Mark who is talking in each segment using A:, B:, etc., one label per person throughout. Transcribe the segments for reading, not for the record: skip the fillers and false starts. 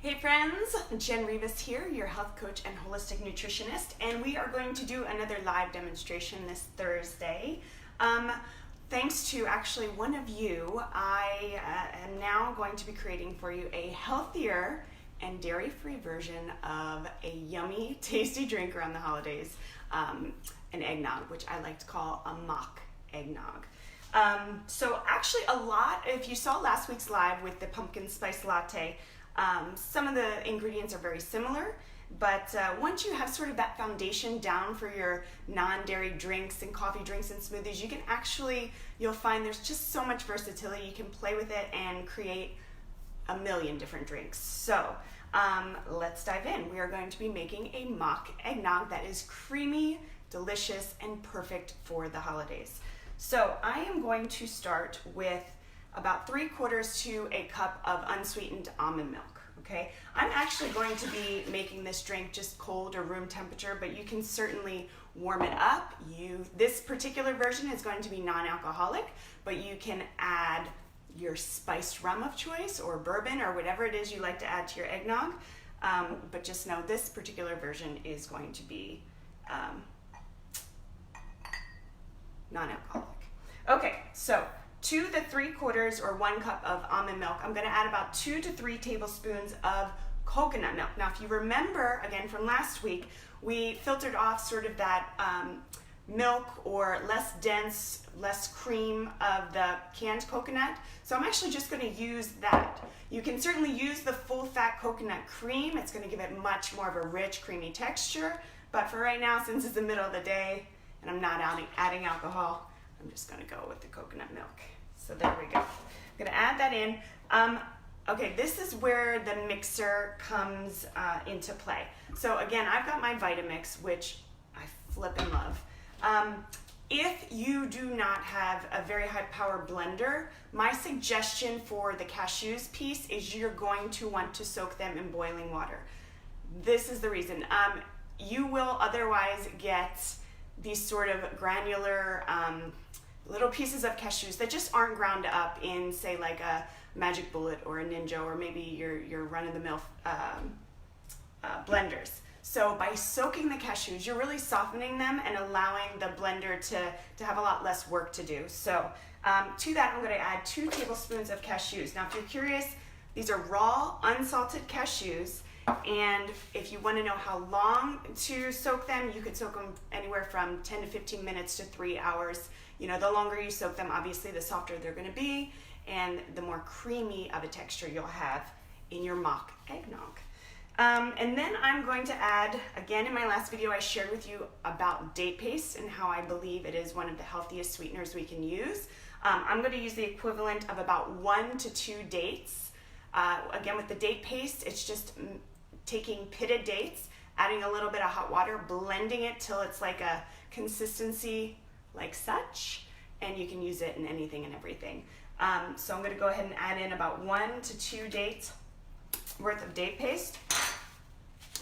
A: Hey friends, Jen Rivas here, your health coach and holistic nutritionist, and we are going to do another live demonstration this Thursday. Thanks to actually one of you, I am now going to be creating for you a healthier and dairy-free version of a yummy, tasty drink around the holidays, an eggnog, which I like to call a mock eggnog. So actually if you saw last week's live with the pumpkin spice latte, some of the ingredients are very similar, but once you have sort of that foundation down for your non-dairy drinks and coffee drinks and smoothies, you'll find there's just so much versatility. You can play with it and create a million different drinks. So let's dive in. We are going to be making a mock eggnog that is creamy, delicious, and perfect for the holidays. So I am going to start with about 3/4 to a cup of unsweetened almond milk, okay? I'm actually going to be making this drink just cold or room temperature, but you can certainly warm it up. This particular version is going to be non-alcoholic, but you can add your spiced rum of choice or bourbon or whatever it is you like to add to your eggnog, but just know this particular version is going to be non-alcoholic. Okay, so to the 3/4 or 1 cup of almond milk, I'm going to add about 2 to 3 tablespoons of coconut milk. Now, if you remember, again, from last week, we filtered off sort of that milk or less dense, less cream of the canned coconut. So I'm actually just going to use that. You can certainly use the full fat coconut cream. It's going to give it much more of a rich, creamy texture. But for right now, since it's the middle of the day and I'm not adding alcohol, I'm just going to go with the coconut milk. So there we go. I'm going to add that in. Okay, this is where the mixer comes into play. So again, I've got my Vitamix, which I flip and love. If you do not have a very high power blender, my suggestion for the cashews piece is you're going to want to soak them in boiling water. This is the reason. You will otherwise get these sort of granular little pieces of cashews that just aren't ground up in, say, like a Magic Bullet or a Ninja or maybe your run-of-the-mill blenders. So by soaking the cashews, you're really softening them and allowing the blender to have a lot less work to do. So to that, I'm going to add 2 tablespoons of cashews. Now, if you're curious, these are raw, unsalted cashews. And if you want to know how long to soak them, you could soak them anywhere from 10 to 15 minutes to 3 hours. You know, the longer you soak them, obviously, the softer they're going to be and the more creamy of a texture you'll have in your mock eggnog. And then I'm going to add, again, in my last video, I shared with you about date paste and how I believe it is one of the healthiest sweeteners we can use. I'm going to use the equivalent of about 1 to 2 dates. Again, with the date paste, it's just taking pitted dates, adding a little bit of hot water, blending it till it's like a consistency like such, and you can use it in anything and everything. So I'm going to go ahead and add in about 1 to 2 dates worth of date paste.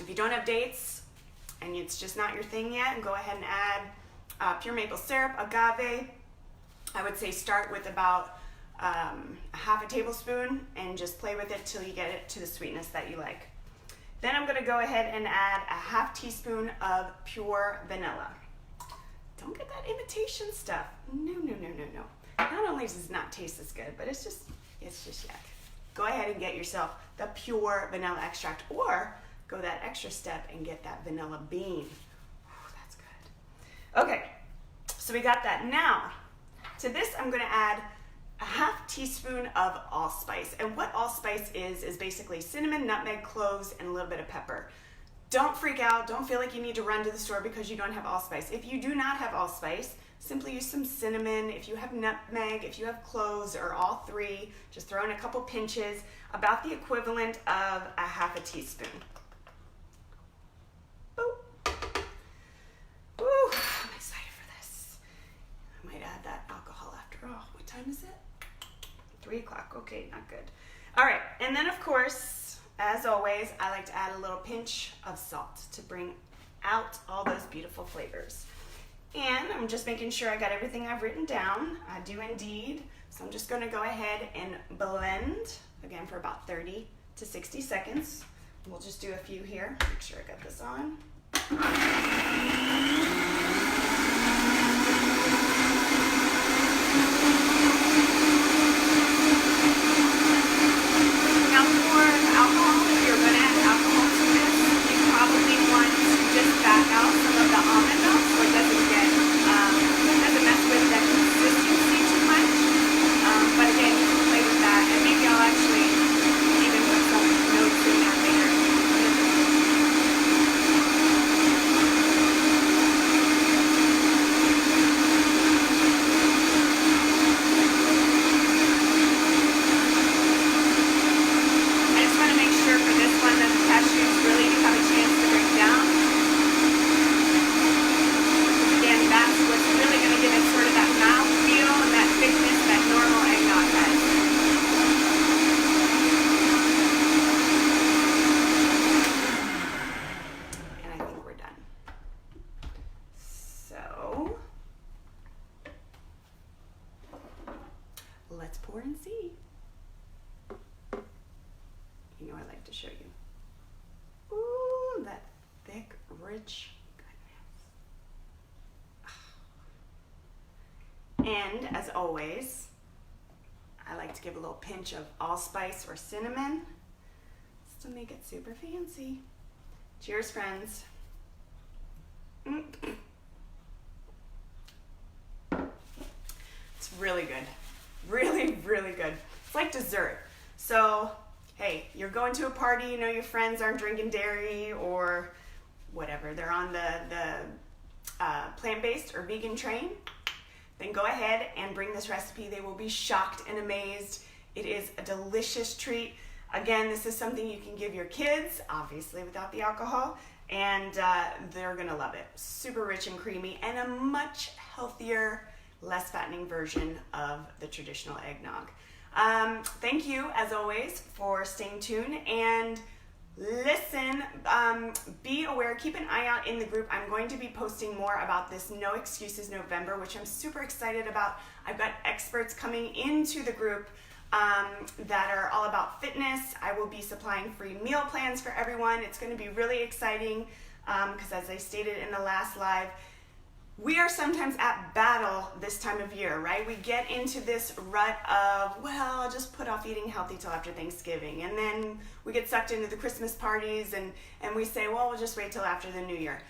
A: If you don't have dates and it's just not your thing yet, go ahead and add pure maple syrup, agave. I would say start with about half a tablespoon and just play with it till you get it to the sweetness that you like. Then I'm going to go ahead and add a half teaspoon of pure vanilla. Don't get that imitation stuff. No. Not only does it not taste as good, but it's just yuck. Go ahead and get yourself the pure vanilla extract, or go that extra step and get that vanilla bean. Ooh, that's good. Okay, so we got that. Now, to this I'm going to add a half teaspoon of allspice. And what allspice is basically cinnamon, nutmeg, cloves, and a little bit of pepper. Don't freak out. Don't feel like you need to run to the store because you don't have allspice. If you do not have allspice, simply use some cinnamon. If you have nutmeg, if you have cloves, or all 3, just throw in a couple pinches, about the equivalent of a half a teaspoon. Boop. Ooh, I'm excited for this. I might add that alcohol after all. What time is it? 3 o'clock. Okay, not good. All right, and then of course, as always, I like to add a little pinch of salt to bring out all those beautiful flavors. And I'm just making sure I got everything I've written down. I do indeed. So I'm just going to go ahead and blend, again, for about 30 to 60 seconds. We'll just do a few here. Make sure I got this on. Now for alcohol, if you're going to add alcohol to this, you probably want to just back out some of the almond milk so it doesn't mess with the consistency too much. But again, you can play with that, and maybe I'll actually even put some notes in there later. I just want to make sure for this one that the cashews really do have a chance to break down. Again, that's what's really going to give it sort of that mouth feel and that thickness that normal eggnog has. And I think we're done. So, let's pour and see. You know I like to show you. Ooh, that thick, rich goodness. And as always, I like to give a little pinch of allspice or cinnamon just to make it super fancy. Cheers, friends. It's really good. Really, really good. It's like dessert. So, hey, you're going to a party, you know your friends aren't drinking dairy or whatever, they're on the plant-based or vegan train, then go ahead and bring this recipe. They will be shocked and amazed. It is a delicious treat. Again, this is something you can give your kids, obviously without the alcohol, and they're gonna love it. Super rich and creamy, and a much healthier, less fattening version of the traditional eggnog. Thank you, as always, for staying tuned, and listen, be aware, keep an eye out in the group. I'm going to be posting more about this No Excuses November, which I'm super excited about. I've got experts coming into the group that are all about fitness. I will be supplying free meal plans for everyone. It's going to be really exciting because as I stated in the last live, we are sometimes at battle this time of year, right? We get into this rut of, well, I'll just put off eating healthy till after Thanksgiving. And then we get sucked into the Christmas parties and we say, well, we'll just wait till after the New Year.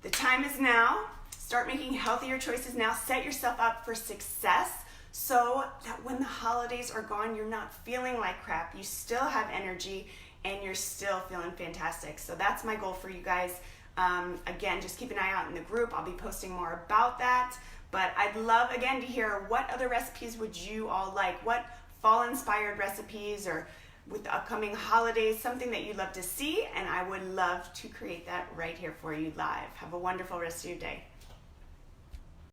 A: The time is now. Start making healthier choices now. Set yourself up for success so that when the holidays are gone, you're not feeling like crap. You still have energy and you're still feeling fantastic. So that's my goal for you guys. Again, just keep an eye out in the group. I'll be posting more about that. But I'd love, again, to hear what other recipes would you all like? What fall-inspired recipes or with the upcoming holidays, something that you'd love to see, and I would love to create that right here for you live. Have a wonderful rest of your day.